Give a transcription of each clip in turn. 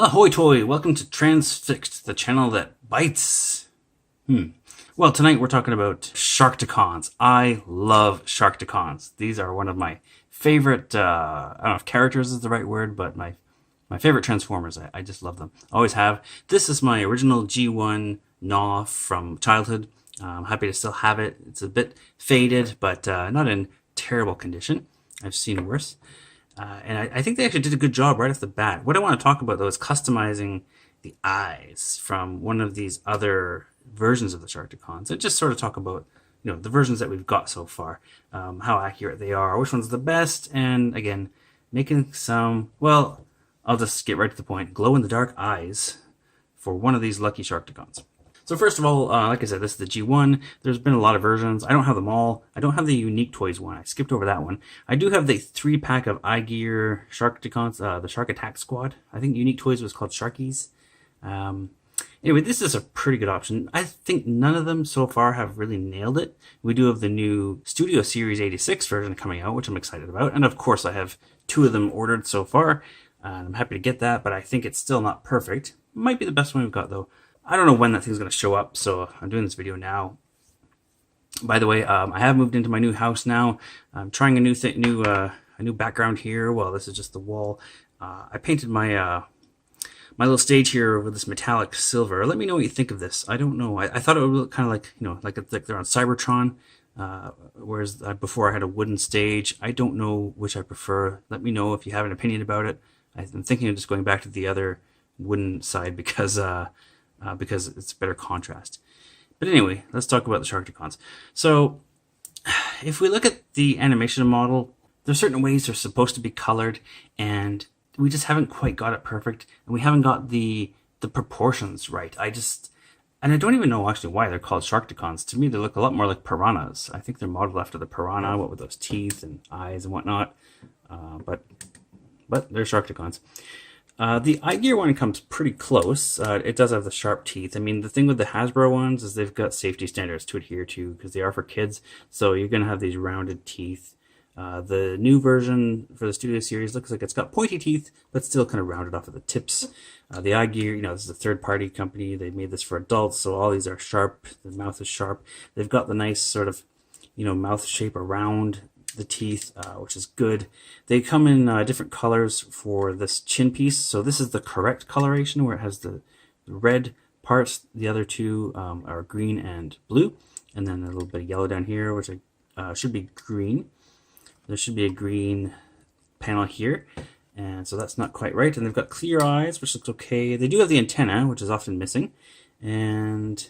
Ahoy toy! Welcome to Transfixed, the channel that bites. Well, tonight we're talking about SHARKTICONs. I love SHARKTICONs. These are one of my favorite, I don't know if characters is the right word, but my favorite Transformers. I just love them. Always have. This is my original G1 Gnaw from childhood. I'm happy to still have it. It's a bit faded, but not in terrible condition. I've seen worse. And I think they actually did a good job right off the bat. What I want to talk about, though, is customizing the eyes from one of these other versions of the SHARKTICONs. And just sort of talk about, the versions that we've got so far, how accurate they are, which one's the best, and again, making some, well, I'll just get right to the point, glow-in-the-dark eyes for one of these lucky SHARKTICONs. So first of all, like I said, this is the G1. There's been a lot of versions. I don't have them all. I don't have the Unique Toys one. I skipped over that one. I do have the 3-pack of iGear SHARKTICONs, the Shark Attack Squad. I think Unique Toys was called Sharkies. Anyway, this is a pretty good option. I think none of them so far have really nailed it. We do have the new Studio Series 86 version coming out, which I'm excited about. And of course, I have 2 of them ordered so far. And I'm happy to get that, but I think it's still not perfect. Might be the best one we've got, though. I don't know when that thing's going to show up, so I'm doing this video now. By the way, I have moved into my new house now. I'm trying a new background here. Well, this is just the wall. I painted my my little stage here with this metallic silver. Let me know what you think of this. I don't know. I thought it would look kind of like like they're on Cybertron, whereas before I had a wooden stage. I don't know which I prefer. Let me know if you have an opinion about it. I'm thinking of just going back to the other wooden side because it's a better contrast. But anyway, let's talk about the SHARKTICONs. So if we look at the animation model, there's certain ways they're supposed to be colored, and we just haven't quite got it perfect, and we haven't got the proportions right. And I don't even know actually why they're called SHARKTICONs. To me, they look a lot more like piranhas. I think they're modeled after the piranha, what with those teeth and eyes and whatnot. But they're SHARKTICONs. The iGear one comes pretty close. It does have the sharp teeth. I mean, the thing with the Hasbro ones is they've got safety standards to adhere to because they are for kids. So you're going to have these rounded teeth. The new version for the Studio Series looks like it's got pointy teeth, but still kind of rounded off at the tips. The iGear, this is a third-party company. They made this for adults, so all these are sharp. The mouth is sharp. They've got the nice sort of, mouth shape around the teeth, which is good. They come in different colors for this chin piece. So this is the correct coloration where it has the red parts. The other two are green and blue, and then a little bit of yellow down here, which should be green. There should be a green panel here, and so that's not quite right. And they've got clear eyes, which looks okay. They do have the antenna, which is often missing, and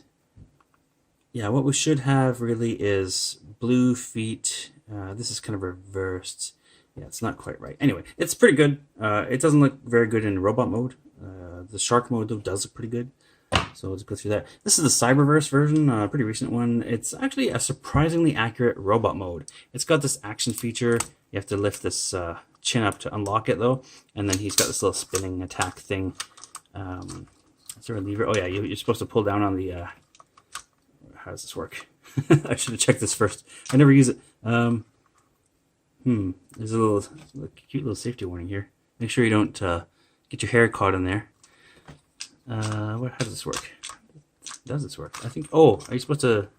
yeah, what we should have really is blue feet. This is kind of reversed. Yeah, it's not quite right. Anyway, it's pretty good. It doesn't look very good in robot mode. The shark mode, though, does look pretty good. So let's go through that. This is the Cyberverse version, a pretty recent one. It's actually a surprisingly accurate robot mode. It's got this action feature. You have to lift this chin up to unlock it, though. And then he's got this little spinning attack thing. Is there a lever? Oh, yeah, you're supposed to pull down on the... how does this work? I should have checked this first. I never use it. There's a little cute little safety warning here. Make sure you don't get your hair caught in there. How does this work? Does this work? I think. Oh, are you supposed to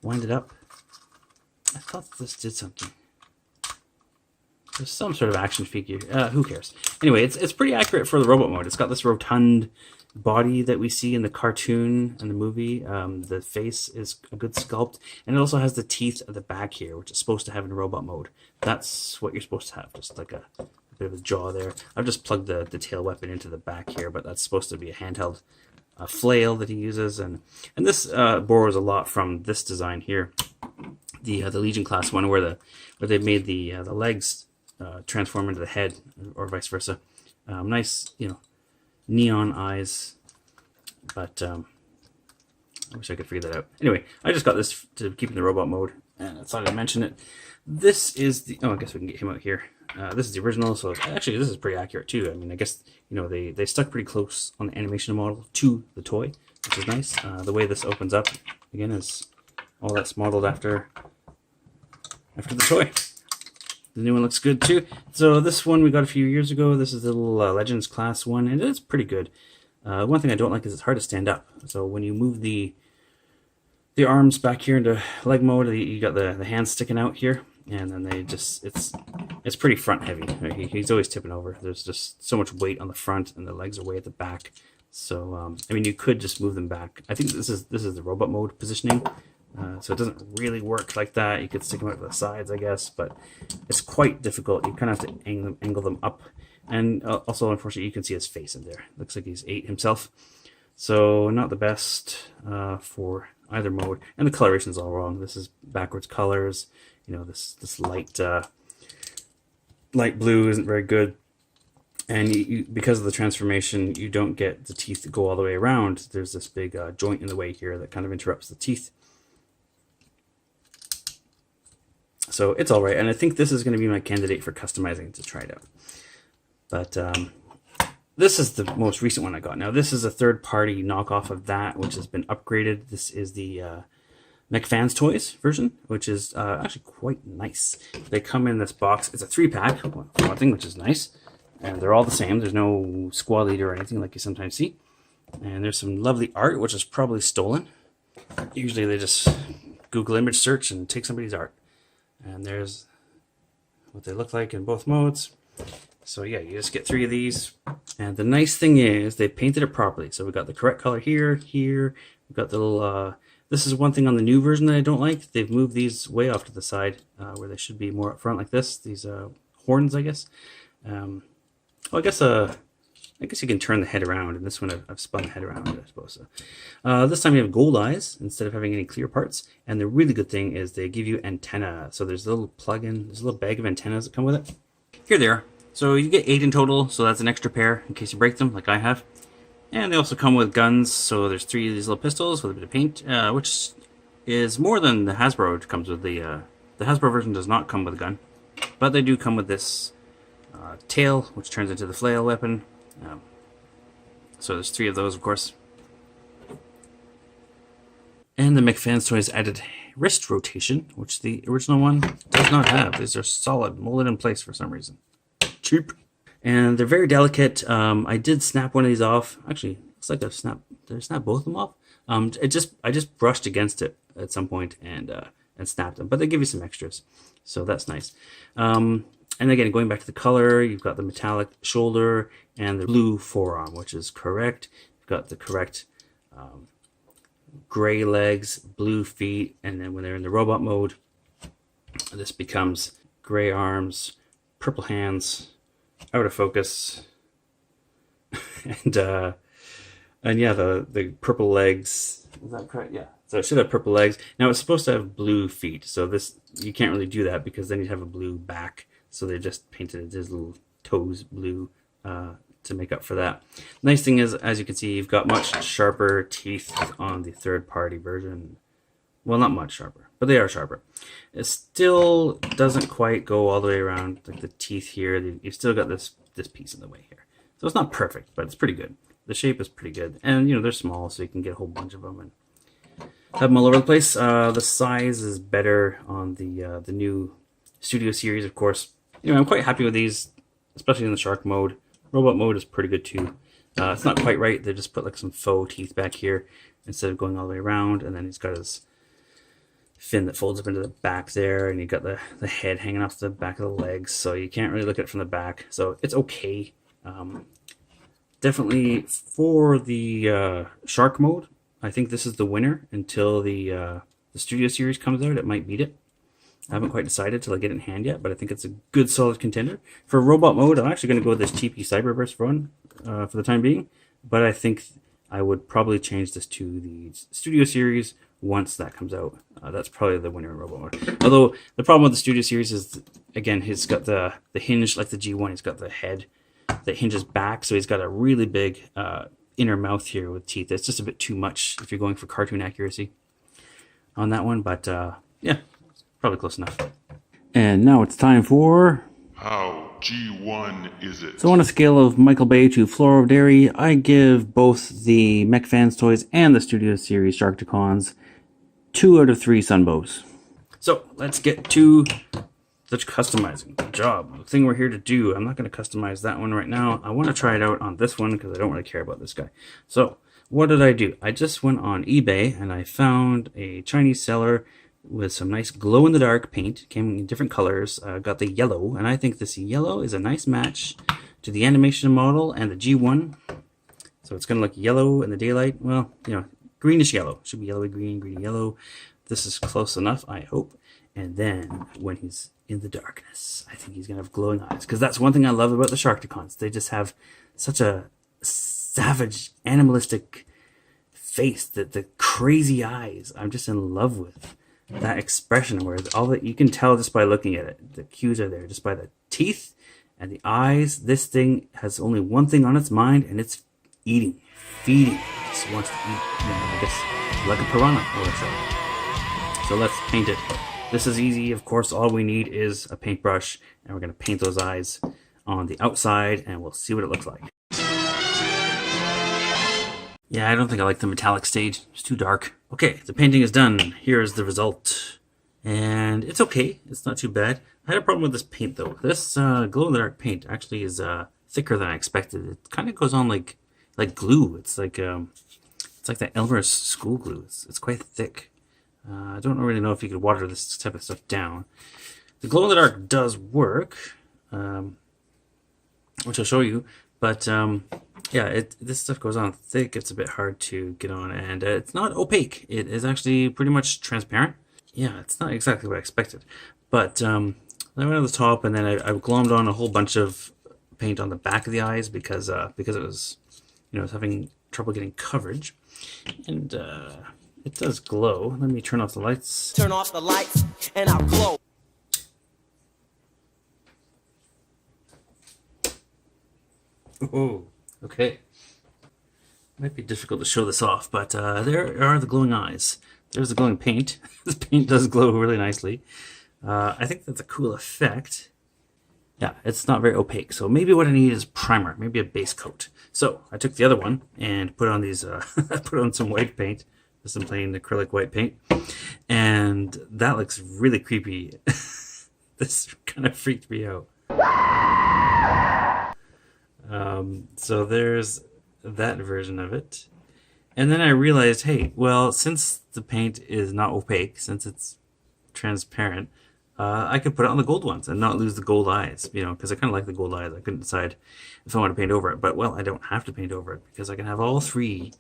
wind it up? I thought this did something. There's some sort of action figure. Who cares? Anyway, it's pretty accurate for the robot mode. It's got this rotund body that we see in the cartoon and the movie. The face is a good sculpt, and it also has the teeth at the back here, which is supposed to have in robot mode. That's what you're supposed to have, just like a bit of a jaw there. I've just plugged the tail weapon into the back here, but that's supposed to be a handheld flail that he uses, and this borrows a lot from this design here, the Legion class one, where they've made the legs transform into the head, or vice versa. Nice, neon eyes, but I wish I could figure that out. Anyway, I just got this to keep in the robot mode, and I thought I'd mention it. This is the, I guess we can get him out here. This is the original, so actually this is pretty accurate too. I mean, I guess, they stuck pretty close on the animation model to the toy, which is nice. The way this opens up, again, is all that's modeled after the toy. The new one looks good too. So this one we got a few years ago. This is the little Legends class one, and it's pretty good. One thing I don't like is it's hard to stand up. So when you move the arms back here into leg mode, you got the hands sticking out here, and then they just it's pretty front heavy. He's always tipping over. There's just so much weight on the front, and the legs are way at the back. So I mean, you could just move them back. I think this is the robot mode positioning. So it doesn't really work like that. You could stick them out to the sides, I guess, but it's quite difficult. You kind of have to angle them up. And also, unfortunately, you can see his face in there. Looks like he's ate himself. So not the best for either mode. And the coloration is all wrong. This is backwards colors. You know, this light blue isn't very good. And because of the transformation, you don't get the teeth to go all the way around. There's this big joint in the way here that kind of interrupts the teeth. So it's all right, and I think this is going to be my candidate for customizing to try it out. But this is the most recent one I got. Now this is a third-party knockoff of that, which has been upgraded. This is the McFans Toys version, which is actually quite nice. They come in this box. It's a 3-pack, for one thing, which is nice. And they're all the same. There's no squad leader or anything like you sometimes see. And there's some lovely art, which is probably stolen. Usually they just Google image search and take somebody's art. And there's what they look like in both modes. So yeah, you just get 3 of these. And the nice thing is they painted it properly. So we got the correct color here. We've got the little, this is one thing on the new version that I don't like. They've moved these way off to the side where they should be more up front like this. These horns, I guess. Well, I guess you can turn the head around, and this one I've spun the head around, I suppose. So. This time you have gold eyes instead of having any clear parts, and the really good thing is they give you antenna. So there's a little plug-in, there's a little bag of antennas that come with it. Here they are. So you get 8 in total, so that's an extra pair in case you break them, like I have. And they also come with guns, so there's 3 of these little pistols with a bit of paint, which is more than the Hasbro comes with. The Hasbro version does not come with a gun, but they do come with this tail, which turns into the flail weapon. So there's 3 of those, of course. And the McFans Toys added wrist rotation, which the original one does not have. These are solid, molded in place for some reason. Cheap. And they're very delicate. I did snap one of these off. Actually, looks like I've snapped. Did I snap both of them off? I just brushed against it at some point and snapped them. But they give you some extras, so that's nice. And again, going back to the color, you've got the metallic shoulder and the blue forearm, which is correct. You've got the correct gray legs, blue feet, and then when they're in the robot mode, this becomes gray arms, purple hands, out of focus, and yeah, the purple legs. Is that correct? Yeah. So it should have purple legs. Now it's supposed to have blue feet, so this you can't really do that because then you'd have a blue back. So they just painted his little toes blue to make up for that. Nice thing is, as you can see, you've got much sharper teeth on the third-party version. Well, not much sharper, but they are sharper. It still doesn't quite go all the way around, like the teeth here. You've still got this piece in the way here. So it's not perfect, but it's pretty good. The shape is pretty good. And, you know, they're small, so you can get a whole bunch of them and have them all over the place. The size is better on the new Studio Series, of course. Anyway, I'm quite happy with these, especially in the shark mode. Robot mode is pretty good too. It's not quite right. They just put like some faux teeth back here instead of going all the way around. And then he's got his fin that folds up into the back there. And you got the head hanging off the back of the legs. So you can't really look at it from the back. So it's okay. Definitely for the shark mode, I think this is the winner until the Studio Series comes out. It might beat it. I haven't quite decided till I get it in hand yet, but I think it's a good solid contender. For robot mode, I'm actually going to go with this TP Cyberburst one for the time being, but I think I would probably change this to the Studio Series once that comes out. That's probably the winner in robot mode. Although the problem with the Studio Series is, again, he's got the hinge like the G1. He's got the head that hinges back, so he's got a really big inner mouth here with teeth. It's just a bit too much if you're going for cartoon accuracy on that one, but yeah. Probably close enough. And now it's time for... How G1 is it? So on a scale of Michael Bay to Floor of Dairy, I give both the McFans Toys and the Studio Series Sharkticons 2 out of 3 Sunbows. So let's get to Such customizing. Good job. The thing we're here to do. I'm not going to customize that one right now. I want to try it out on this one because I don't really care about this guy. So what did I do? I just went on eBay and I found a Chinese seller with some nice glow-in-the-dark paint. Came in different colors. Got the yellow, and I think this yellow is a nice match to the animation model and the G1. So it's going to look yellow in the daylight. Well, you know, greenish yellow. Should be yellowy green, greeny yellow. This is close enough, I hope. And then when he's in the darkness, I think he's going to have glowing eyes. Because that's one thing I love about the Sharkticons. They just have such a savage, animalistic face. The crazy eyes. I'm just in love with that expression where all that you can tell just by looking at it. The cues are there just by the teeth and the eyes. This thing has only one thing on its mind, and it's eating, feeding. It just wants to eat. You know, I guess like a piranha or so. So let's paint it. This is easy. Of course, all we need is a paintbrush, and we're going to paint those eyes on the outside, and we'll see what it looks like. Yeah, I don't think I like the metallic stage. It's too dark. Okay, the painting is done. Here's the result. And it's okay. It's not too bad. I had a problem with this paint, though. This glow-in-the-dark paint actually is thicker than I expected. It kind of goes on like glue. It's like that Elmer's school glue. It's quite thick. I don't really know if you could water this type of stuff down. The glow-in-the-dark does work, which I'll show you. But yeah, this stuff goes on thick. It's a bit hard to get on, and it's not opaque. It is actually pretty much transparent. Yeah, it's not exactly what I expected. But I went on the top, and then I glommed on a whole bunch of paint on the back of the eyes because it was, you know, I was having trouble getting coverage, and it does glow. Let me turn off the lights. Turn off the lights and I'll glow. Oh, okay. Might be difficult to show this off, but there are the glowing eyes. There's the glowing paint. This paint does glow really nicely. I think that's a cool effect. Yeah, it's not very opaque. So maybe what I need is primer, maybe a base coat. So I took the other one and put on these, put on some white paint. Some plain acrylic white paint, and that looks really creepy. This kind of freaked me out. So there's that version of it, and then I realized, hey, well, since the paint is not opaque, since it's transparent, I could put it on the gold ones and not lose the gold eyes, you know, because I kind of like the gold eyes. I couldn't decide if I want to paint over it, but well, I don't have to paint over it because I can have all three.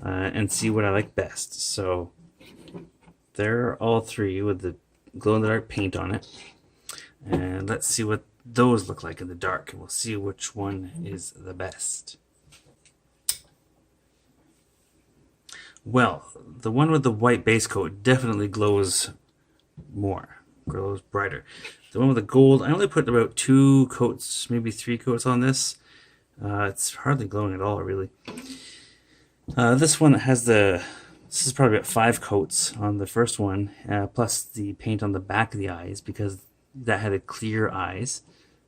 And see what I like best. So there are all three with the glow-in-the-dark paint on it. And let's see what those look like in the dark. And we'll see which one is the best. Well, the one with the white base coat definitely glows more. Glows brighter. The one with the gold, I only put about 2 coats, maybe 3 coats on this. It's hardly glowing at all, really. This one has this is probably about 5 coats on the first one, plus the paint on the back of the eyes because that had a clear eyes.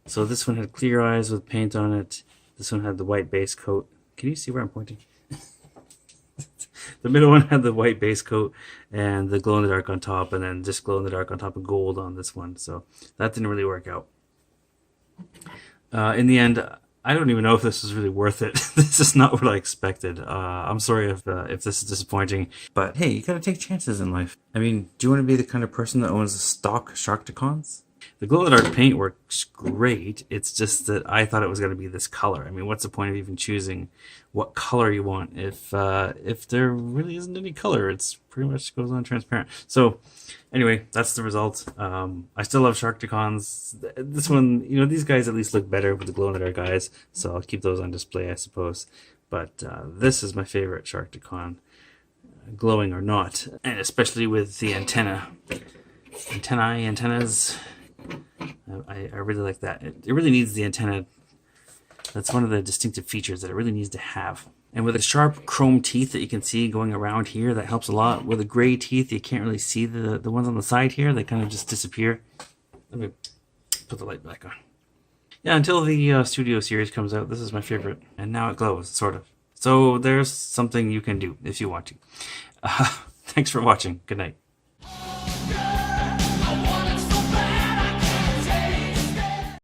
So this one had clear eyes with paint on it. This one had the white base coat. Can you see where I'm pointing? The middle one had the white base coat and the glow-in-the-dark on top, and then just glow-in-the-dark on top of gold on this one. So that didn't really work out. In the end, I don't even know if this was really worth it. This is not what I expected. I'm sorry if this is disappointing, but hey, you gotta take chances in life. I mean, do you want to be the kind of person that owns stock Sharkticons? The glow-in-the-dark paint works great. It's just that I thought it was going to be this color. I mean, what's the point of even choosing what color you want if there really isn't any color? It's pretty much goes on transparent. So anyway, that's the result. I still love Sharkticons. This one, you know, these guys at least look better with the glow-in-the-dark eyes, so I'll keep those on display, I suppose. But this is my favorite Sharkticon, glowing or not, and especially with the antennas. I really like that. It really needs the antenna. That's one of the distinctive features that it really needs to have. And with the sharp chrome teeth that you can see going around here, that helps a lot. With the gray teeth, you can't really see the ones on the side here. They kind of just disappear. Let me put the light back on. Yeah, until the Studio series comes out, this is my favorite. And now it glows, sort of. So there's something you can do if you want to. Thanks for watching. Good night.